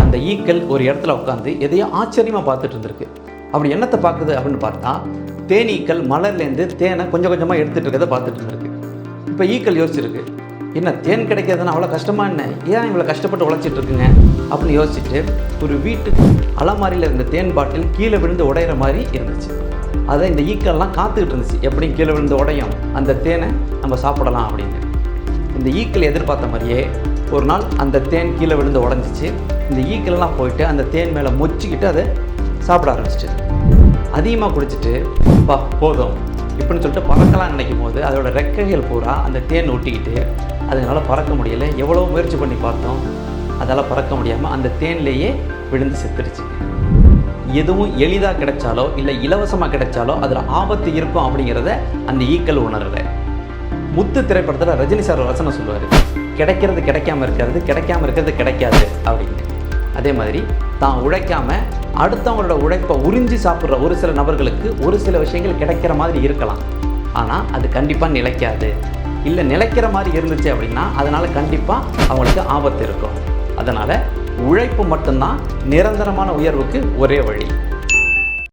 அந்த ஈக்கள் ஒரு இடத்துல உட்காந்து எதையோ ஆச்சரியமாக பார்த்துட்டு இருந்திருக்கு. அப்படி என்னத்தை பார்க்குது அப்படின்னு பார்த்தா, தேனீக்கள் மலர்லேருந்து தேனை கொஞ்சம் கொஞ்சமாக எடுத்துகிட்டு இருக்கிறத பார்த்துட்டு இருந்திருக்கு. இப்போ ஈக்கள் யோசிச்சிருக்கு, என்ன தேன் கிடைக்கிறதுனா அவ்வளோ கஷ்டமாக, என்ன ஏன் இவ்வளோ கஷ்டப்பட்டு உழைச்சிட்டு இருக்குங்க அப்படின்னு யோசிச்சுட்டு ஒரு வீட்டுக்கு அலமாரியில் இருந்த தேன் பாட்டில் கீழே விழுந்து உடையிற மாதிரி இருந்துச்சு. அதை இந்த ஈக்கள்லாம் காத்துக்கிட்டு இருந்துச்சு, எப்படியும் கீழே விழுந்து உடையும், அந்த தேனை நம்ம சாப்பிடலாம் அப்படின்னு. இந்த ஈக்கள் எதிர்பார்த்த மாதிரியே ஒரு நாள் அந்த தேன் கீழே விழுந்து உடஞ்சிச்சு. இந்த ஈக்கள்லாம் போயிட்டு அந்த தேன் மேலே மொச்சிக்கிட்டு அதை சாப்பிட ஆரம்பிச்சிட்டு அதிகமாக குடிச்சிட்டு போதும் இப்படின்னு சொல்லிட்டு பறக்கலாம் நினைக்கும் போது அதோட ரெக்கைகள் பூரா அந்த தேன் ஒட்டிக்கிட்டு அதனால் பறக்க முடியலை. எவ்வளோ முயற்சி பண்ணி பார்த்தோம், அதால் பறக்க முடியாமல் அந்த தேன்லேயே விழுந்து செத்துருச்சு. எதுவும் எளிதாக கிடைச்சாலோ இல்லை இலவசமாக கிடைச்சாலோ அதில் ஆபத்து இருக்கும் அப்படிங்கிறத அந்த ஈக்கள் உணர்ற. முத்து திரைப்படத்தில் ரஜினி சார் ஒரு வசனம் சொல்லுவார், கிடைக்கிறது கிடைக்காம இருக்கிறது, கிடைக்காம இருக்கிறது கிடைக்காது அப்படின்னு. அதே மாதிரி தான் உழைக்காம அடுத்தவங்களோட உழைப்பை உறிஞ்சி சாப்பிட்ற ஒரு சில நபர்களுக்கு ஒரு சில விஷயங்கள் கிடைக்கிற மாதிரி இருக்கலாம், ஆனால் அது கண்டிப்பாக நிலைக்காது. இல்லை நிலைக்கிற மாதிரி இருந்துச்சு அப்படின்னா அதனால் கண்டிப்பாக அவங்களுக்கு ஆபத்து இருக்கும். அதனால் உழைப்பு மட்டும்தான் நிரந்தரமான உயர்வுக்கு ஒரே வழி.